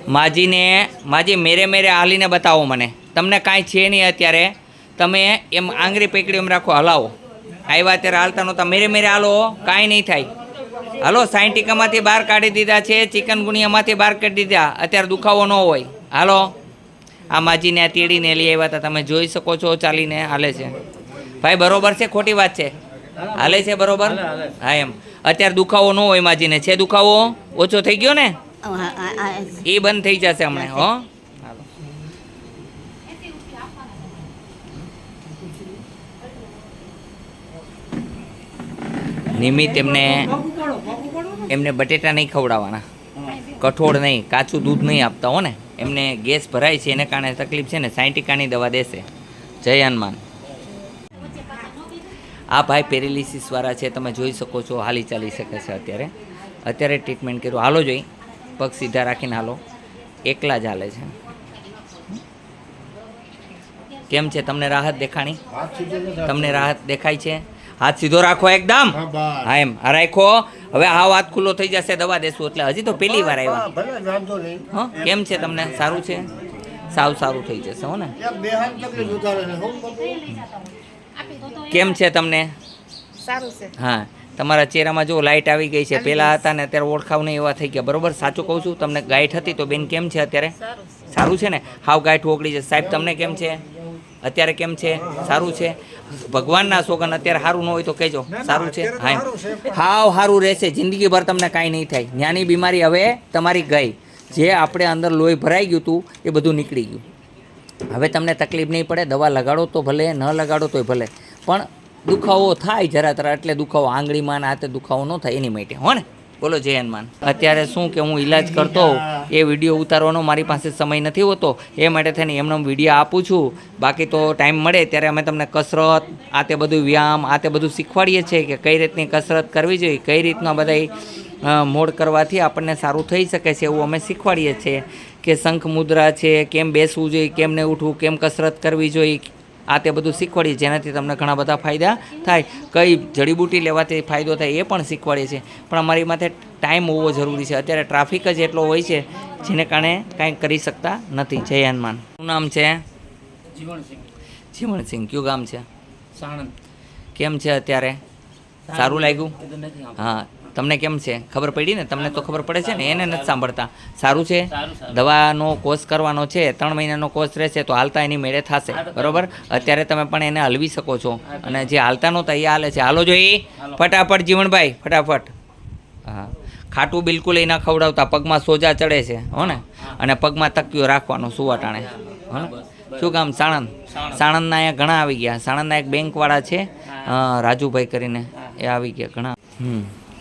માજી મેરે મેરે હાલીને બતાવો મને. તમને કાંઈ છે નહીં અત્યારે, તમે એમ આંગળી પકડી એમ રાખો, હલાવો. આવ્યા ત્યારે હાલતા નહોતા, મેરે મેરે હાલો, કાંઈ નહીં થાય. હાલો, સાયન્ટિકામાંથી બહાર કાઢી દીધા છે, ચિકનગુનિયામાંથી બહાર કાઢી દીધા, અત્યારે દુખાવો ન હોય. હાલો, આ માજીને આ તેડીને લઈ આવ્યા હતા, તમે જોઈ શકો છો, ચાલીને હાલે છે. ભાઈ બરોબર છે, ખોટી વાત છે? હાલે છે બરોબર? હા એમ. અત્યારે દુખાવો ન હોય માજીને, છે દુખાવો? ઓછો થઈ ગયો ને? એ બંધ થઈ જશે હમણાં. હો, હાલો. નિમિત્ત એમને બટેટા નહીં ખવડાવવાના, કઠોળ નહીં, કાચું દૂધ નહીં આપતા હો ને. એમને ગેસ ભરાય છે, એને કારણે તકલીફ છે ને, સાયન્ટિકાની દવા દેશે. જય હનુમાન. આ ભાઈ પેરેલિસિસવાળા છે, તમે જોઈ શકો છો, હાલી ચાલી શકે છે. અત્યારે ટ્રીટમેન્ટ કર્યું. હાલો જોઈ, પગ સીધા રાખીને હાલો. એકલા જ હાલે છે. કેમ છે, તમને રાહત દેખાણી? તમને રાહત દેખાય છે? હાથ સીધો રાખો એકદમ. હા એમ, આ રાખો. હવે આ હાથ ખુલ્લો થઈ જશે, દવા દેશું. એટલે હજી તો પહેલી વાર આવ્યા. હા, કેમ છે તમને? સારું છે? સાવ સારું થઈ જશે હો ને. કેમ છે તમને? સારું છે. હા, તમારા ચહેરામાં જો લાઇટ આવી ગઈ છે. પહેલાં હતા ને અત્યારે ઓળખાવ નહીં એવા થઈ ગયા. બરોબર, સાચું કહું છું. તમને ગાંઠ હતી તો બેન કેમ છે અત્યારે? સારું છે ને? હાવ ગાંઠ ઓગળી છે. સાહેબ તમને કેમ છે અત્યારે? કેમ છે? સારું છે? ભગવાનના સોગન અત્યારે સારું ન હોય તો કહેજો. સારું છે? હા એમ, હાવ સારું રહેશે. જિંદગીભર તમને કાંઈ નહીં થાય. જ્ઞાની બીમારી હવે તમારી ગઈ. જે આપણે અંદર લોહી ભરાઈ ગયું હતું એ બધું નીકળી ગયું. હવે તમને તકલીફ નહીં પડે. દવા લગાડો તો ભલે, ન લગાડો તોય ભલે, પણ દુખાવો થાય જરા તરા, એટલે દુખાવો આંગળીમાં હાથે દુખાવો ન થાય એની માટે. હો ને? બોલો જય હનુમાન. અત્યારે શું કે હું ઈલાજ કરતો, એ વિડીયો ઉતારવાનો મારી પાસે સમય નથી હોતો, એ માટે થઈને એમનો વિડીયો આપું છું. બાકી તો ટાઈમ મળે ત્યારે અમે તમને કસરત, આ તે બધું વ્યાયામ, આ તે બધું શીખવાડીએ છીએ કે કઈ રીતની કસરત કરવી જોઈએ, કઈ રીતના બધા મોડ કરવાથી આપણને સારું થઈ શકે છે, એવું અમે શીખવાડીએ છીએ. કે શંખ મુદ્રા છે, કેમ બેસવું જોઈએ, કેમ નહીં ઉઠવું, કેમ કસરત કરવી જોઈએ, આ તે બધું શીખવાડીએ, જેનાથી તમને ઘણા બધા ફાયદા થાય. કઈ જડીબુટી લેવાથી ફાયદો થાય એ પણ શીખવાડીએ છીએ. પણ અમારી માથે ટાઈમ હોવો જરૂરી છે. અત્યારે ટ્રાફિક જ એટલો હોય છે, જેને કારણે કાંઈ કરી શકતા નથી. જય હનુમાન. શું નામ છે? જીવણસિંહ. કયું ગામ છે? સાણંદ. કેમ છે અત્યારે? સારું લાગ્યું? હા, તમને કેમ છે? ખબર પડી ને? તમને તો ખબર પડે છે ને, એને નથી સાંભળતા. સારું છે? દવાનો કોર્સ કરવાનો છે, 3 મહિનાનો કોર્સ રહેશે, તો હાલતા એની મેળે થશે. બરોબર? અત્યારે તમે પણ એને હલવી શકો છો, અને જે હાલતા નહોતા એ હાલે છે. હાલો જોઈ ફટાફટ જીવણભાઈ, ફટાફટ. હા, ખાટું બિલકુલ એ ના ખવડાવતા. પગમાં સોજા ચડે છે હો ને, અને પગમાં તકિયો રાખવાનો સુવાટાણે. હો ને? શું કામ? સાણંદ. સાણંદના અહીંયા ઘણા આવી ગયા. સાણંદના એક બેંકવાળા છે, રાજુભાઈ કરીને, એ આવી ગયા ઘણા.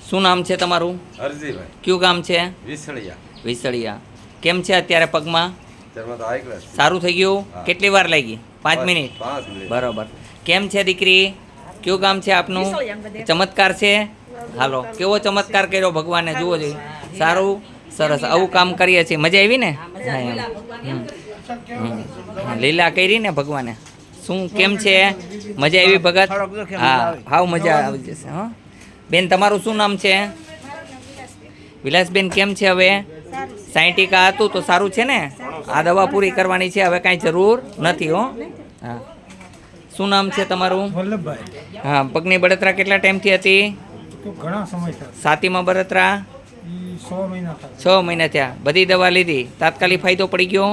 શું નામ છે તમારું? હરજીભાઈ. કયું ગામ છે? વિસળિયા. વિસળિયા. કેમ છે અત્યારે પગમાં? સારું થઈ ગયું? કેટલી વાર લાગી? 5 મિનિટ? બરોબર. કેમ છે દીકરી? કયું ગામ છે આપનું? ચમત્કાર છે? હાલો, કેવો ચમત્કાર કર્યો ભગવાને, જુઓ જોઈએ. સારું, સરસ. આવું કામ કરીએ છીએ. મજા આવી ને? લીલા કરી ને ભગવાને. શું કેમ છે? મજા આવી ભગત? હા, હાવ મજા આવી જશે. હા બેન, તમારું શું નામ છે? વિલાસબેન. કેમ છે હવે? સાયન્ટિકા હતું તો સારું છે ને? આ દવા પૂરી કરવાની છે, હવે કાંઈ જરૂર નથી. હો. હા, શું નામ છે તમારું? વલ્લભભાઈ. હા, પગની બળતરા કેટલા ટાઈમથી હતી? ઘણા સમય થયા. છાતીમાં બળતરા? 6 મહિના થયા. 6 મહિના થયા. બધી દવા લીધી, તાત્કાલિક ફાયદો પડી ગયો?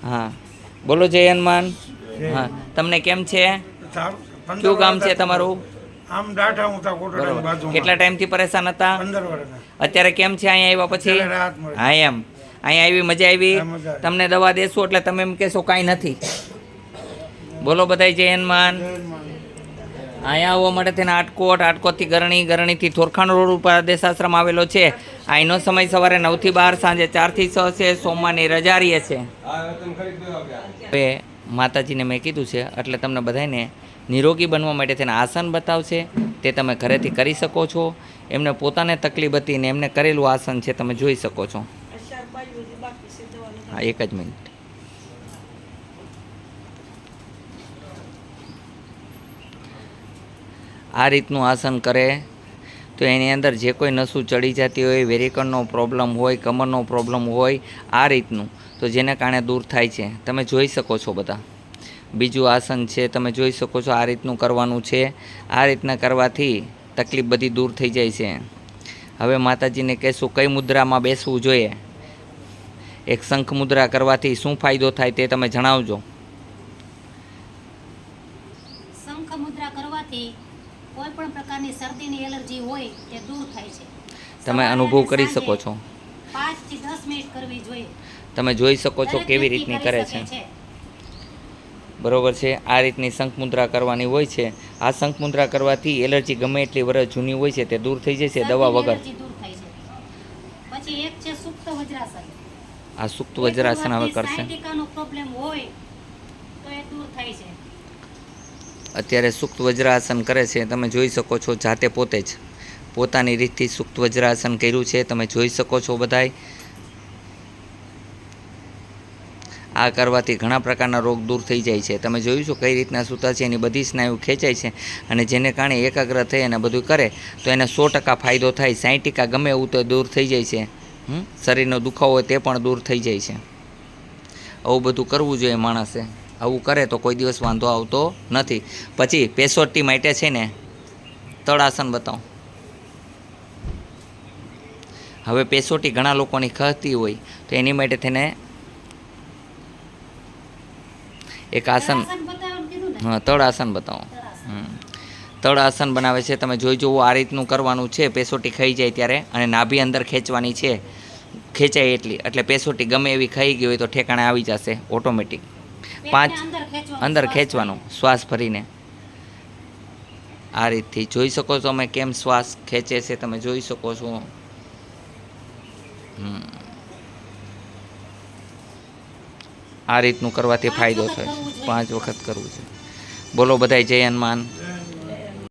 હા. બોલો જય હનુમાન. હા, તમને કેમ છે? કયું ગામ છે તમારું? આમ ડાઠા હું તા કોટડાની બાજુમાં. કેટલા ટાઈમથી પરેશાન હતા? 15 વર્ષના. અત્યારે કેમ છે અહીંયા આવ્યા પછી? રાહત મળે. હા એમ, અહીંયા આવી મજા આવી? હા, મજા આવી. તમને દવા દેશું એટલે તમે એમ કહેશો કાંઈ નથી. બોલો બધાય જય હનુમાન. અહીંયા આવવા માટે થઈને આટકોટથી ગરણી, ગરણીથી થોરખાણ રોડ ઉપર આદેશ આશ્રમ આવેલો છે. અહીંનો સમય સવારે 9 થી 12, સાંજે 4 થી 6 છે. સોમવારની રજા રહીએ છે. હવે માતાજીને મેં કીધું છે એટલે તમને બધાને નિરોગી બનવા માટે તેને આસન બતાવશે, તે તમે ઘરેથી કરી શકો છો. એમને પોતાને તકલીફ હતી ને એમને કરેલું આસન છે, તમે જોઈ શકો છો. હા, એક જ મિનિટ. આ રીતનું આસન કરે તો એની અંદર જે કોઈ નસું ચડી જતી હોય, વેરિકનનો પ્રોબ્લેમ હોય, કમરનો પ્રોબ્લેમ હોય, આ રીતનું, તો જેને કારણે દૂર થાય છે. તમે જોઈ શકો છો બધા. બીજું આસન છે, તમે જોઈ શકો છો, આ રીતનું કરવાનું છે. આ રીતના કરવાથી તકલીફ બધી દૂર થઈ જાય છે. હવે માતાજીને કહેશું કઈ મુદ્રામાં બેસવું જોઈએ. એક શંખ મુદ્રા કરવાથી શું ફાયદો થાય તે તમે જણાવજો. શંખ મુદ્રા કરવાથી કોઈ પણ પ્રકારની શરદીની એલર્જી હોય તે દૂર થાય છે. તમે સવારે અનુભવ અને કરી સાંજે શકો છો. 5 થી 10 મિનિટ કરવી જોઈએ. તમે જોઈ શકો છો દરેક કેવી વ્યક્તિ રીતની કરી કરે શકે છે. બરોબર છે. આ રીતની શંખ મુદ્રા કરવાની હોય છે. આ શંખ મુદ્રા કરવાથી એલર્જી ગમે એટલી વર્ષ જૂની હોય છે તે દૂર થઈ જશે દવા શરદીની વગર. એલર્જી દૂર થાય છે. પછી એક છે સુપ્ત વજ્રાસન. આ સુપ્ત વજ્રાસન હવે કરશે. સાયટિકાનો પ્રોબ્લેમ હોય તો એ દૂર થાય છે. અત્યારે સુપ્ત વજ્રાસન કરે છે. તમે જોઈ શકો છો જાતે પોતે જ પોતાની રીતથી સુપ્ત વજ્રાસન કર્યું છે. તમે જોઈ શકો છો બધાય. આ કરવાથી ઘણા પ્રકારના રોગ દૂર થઈ જાય છે. તમે જોયું છો કઈ રીતના સૂતા છે, એની બધી સ્નાયુ ખેંચાય છે અને જેને કારણે એકાગ્ર થઈ અને બધું કરે તો એને 100% ફાયદો થાય. 60% ગમે એવું તો દૂર થઈ જાય છે. શરીરનો દુખાવો હોય તે પણ દૂર થઈ જાય છે. આવું બધું કરવું જોઈએ માણસે. આવું કરે તો કોઈ દિવસ વાંધો આવતો નથી. પછી પેસોટી માટે છે ને તળાસન બતાવો. હવે પેસોટી ઘણા લોકોની ખહતી હોય તો એની માટે થઈને એક આસન, તળાસન બતાવવાનું કીધું ને? હા, તળાસન બતાવો. તળાસન બનાવે છે. તમે જોઈ જુઓ આ રીતનું કરવાનું છે. પેસોટી ખાઈ જાય ત્યારે અને નાભી અંદર ખેંચવાની છે. ખેંચાય એટલી એટલે પેસોટી ગમે એવી ખાઈ ગઈ હોય તો ઠેકાણે આવી જશે ઓટોમેટિક. પેટને 5 અંદર અંદર ખેંચવાનું, શ્વાસ ખેંચવાનું શ્વાસ ભરીને. આ રીતથી જોઈ શકો છો તમે કેમ શ્વાસ ખેંચે છે. તમે જોઈ શકો છો. આ રીતનું કરવાથી ફાયદો થાય છે. 5 વખત કરવું છે. બોલો બધાય જય હનુમાન.